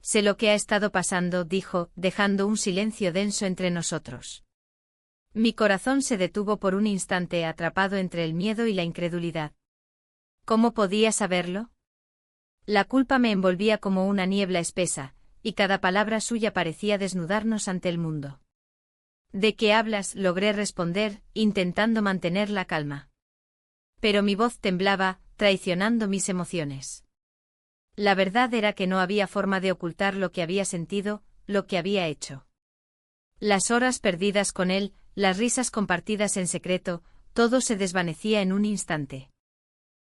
Sé lo que ha estado pasando, dijo, dejando un silencio denso entre nosotros. Mi corazón se detuvo por un instante atrapado entre el miedo y la incredulidad. ¿Cómo podía saberlo? La culpa me envolvía como una niebla espesa, y cada palabra suya parecía desnudarnos ante el mundo. ¿De qué hablas?, logré responder, intentando mantener la calma. Pero mi voz temblaba, traicionando mis emociones. La verdad era que no había forma de ocultar lo que había sentido, lo que había hecho. Las horas perdidas con él, las risas compartidas en secreto, todo se desvanecía en un instante.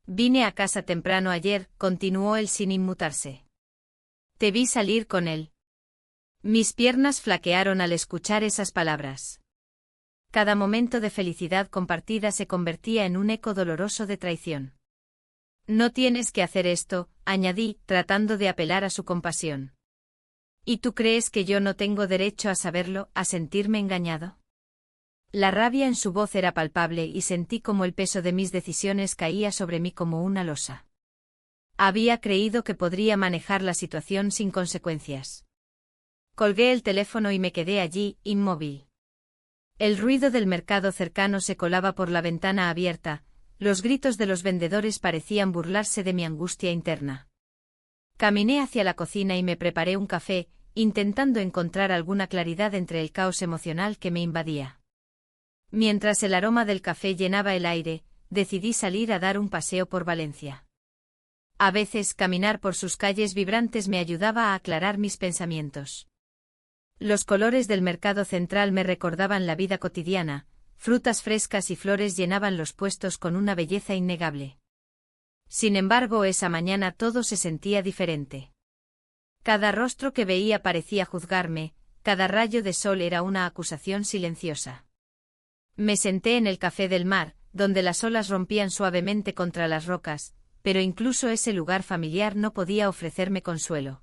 Vine a casa temprano ayer, continuó él sin inmutarse. Te vi salir con él. Mis piernas flaquearon al escuchar esas palabras. Cada momento de felicidad compartida se convertía en un eco doloroso de traición. No tienes que hacer esto, añadí, tratando de apelar a su compasión. ¿Y tú crees que yo no tengo derecho a saberlo, a sentirme engañado? La rabia en su voz era palpable y sentí como el peso de mis decisiones caía sobre mí como una losa. Había creído que podría manejar la situación sin consecuencias. Colgué el teléfono y me quedé allí, inmóvil. El ruido del mercado cercano se colaba por la ventana abierta, los gritos de los vendedores parecían burlarse de mi angustia interna. Caminé hacia la cocina y me preparé un café, intentando encontrar alguna claridad entre el caos emocional que me invadía. Mientras el aroma del café llenaba el aire, decidí salir a dar un paseo por Valencia. A veces caminar por sus calles vibrantes me ayudaba a aclarar mis pensamientos. Los colores del mercado central me recordaban la vida cotidiana, frutas frescas y flores llenaban los puestos con una belleza innegable. Sin embargo, esa mañana todo se sentía diferente. Cada rostro que veía parecía juzgarme, cada rayo de sol era una acusación silenciosa. Me senté en el café del mar, donde las olas rompían suavemente contra las rocas, pero incluso ese lugar familiar no podía ofrecerme consuelo.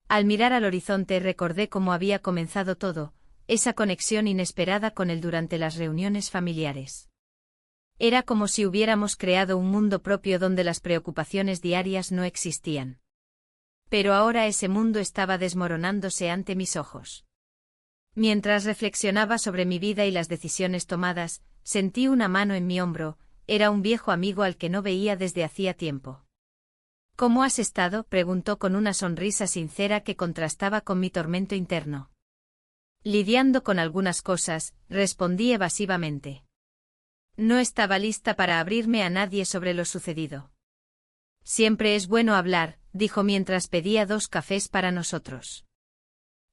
Al mirar al horizonte recordé cómo había comenzado todo, esa conexión inesperada con él durante las reuniones familiares. Era como si hubiéramos creado un mundo propio donde las preocupaciones diarias no existían. Pero ahora ese mundo estaba desmoronándose ante mis ojos. Mientras reflexionaba sobre mi vida y las decisiones tomadas, sentí una mano en mi hombro, era un viejo amigo al que no veía desde hacía tiempo. ¿Cómo has estado?, preguntó con una sonrisa sincera que contrastaba con mi tormento interno. Lidiando con algunas cosas, respondí evasivamente. No estaba lista para abrirme a nadie sobre lo sucedido. Siempre es bueno hablar, dijo mientras pedía 2 cafés para nosotros.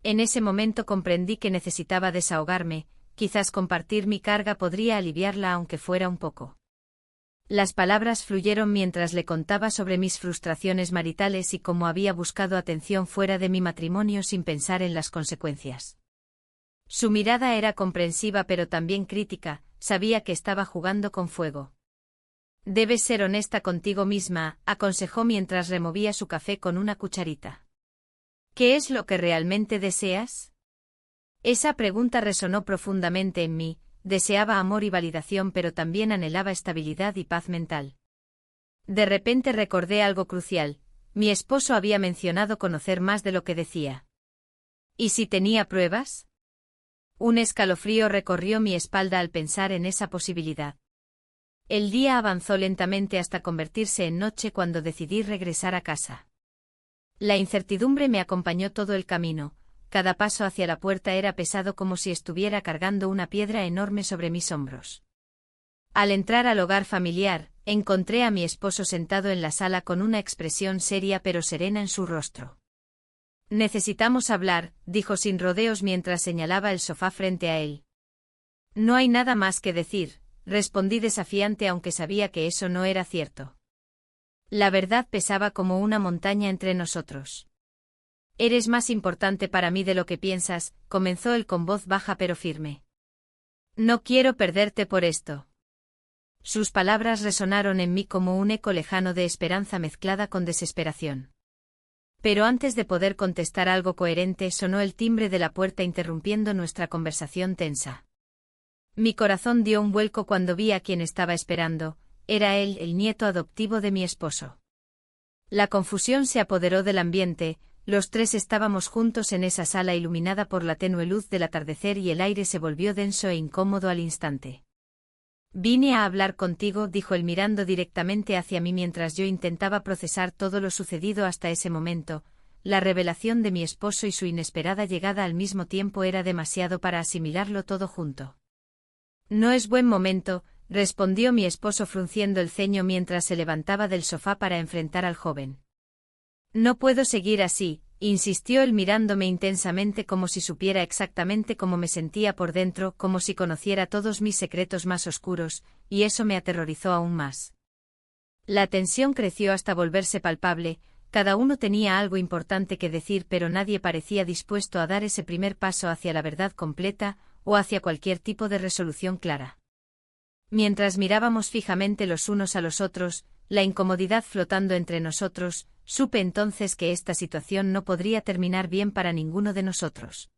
En ese momento comprendí que necesitaba desahogarme, quizás compartir mi carga podría aliviarla aunque fuera un poco. Las palabras fluyeron mientras le contaba sobre mis frustraciones maritales y cómo había buscado atención fuera de mi matrimonio sin pensar en las consecuencias. Su mirada era comprensiva pero también crítica, sabía que estaba jugando con fuego. Debes ser honesta contigo misma, aconsejó mientras removía su café con una cucharita. ¿Qué es lo que realmente deseas? Esa pregunta resonó profundamente en mí, deseaba amor y validación pero también anhelaba estabilidad y paz mental. De repente recordé algo crucial, mi esposo había mencionado conocer más de lo que decía. ¿Y si tenía pruebas? Un escalofrío recorrió mi espalda al pensar en esa posibilidad. El día avanzó lentamente hasta convertirse en noche cuando decidí regresar a casa. La incertidumbre me acompañó todo el camino, cada paso hacia la puerta era pesado como si estuviera cargando una piedra enorme sobre mis hombros. Al entrar al hogar familiar, encontré a mi esposo sentado en la sala con una expresión seria pero serena en su rostro. Necesitamos hablar, dijo sin rodeos mientras señalaba el sofá frente a él. No hay nada más que decir, respondí desafiante aunque sabía que eso no era cierto. La verdad pesaba como una montaña entre nosotros. Eres más importante para mí de lo que piensas, comenzó él con voz baja pero firme. No quiero perderte por esto. Sus palabras resonaron en mí como un eco lejano de esperanza mezclada con desesperación. Pero antes de poder contestar algo coherente sonó el timbre de la puerta interrumpiendo nuestra conversación tensa. Mi corazón dio un vuelco cuando vi a quien estaba esperando, era él, el nieto adoptivo de mi esposo. La confusión se apoderó del ambiente, los 3 estábamos juntos en esa sala iluminada por la tenue luz del atardecer y el aire se volvió denso e incómodo al instante. Vine a hablar contigo, dijo él mirando directamente hacia mí mientras yo intentaba procesar todo lo sucedido hasta ese momento. La revelación de mi esposo y su inesperada llegada al mismo tiempo era demasiado para asimilarlo todo junto. No es buen momento, respondió mi esposo frunciendo el ceño mientras se levantaba del sofá para enfrentar al joven. No puedo seguir así, insistió él mirándome intensamente como si supiera exactamente cómo me sentía por dentro, como si conociera todos mis secretos más oscuros, y eso me aterrorizó aún más. La tensión creció hasta volverse palpable, cada uno tenía algo importante que decir pero nadie parecía dispuesto a dar ese primer paso hacia la verdad completa, o hacia cualquier tipo de resolución clara. Mientras mirábamos fijamente los unos a los otros, la incomodidad flotando entre nosotros, supe entonces que esta situación no podría terminar bien para ninguno de nosotros.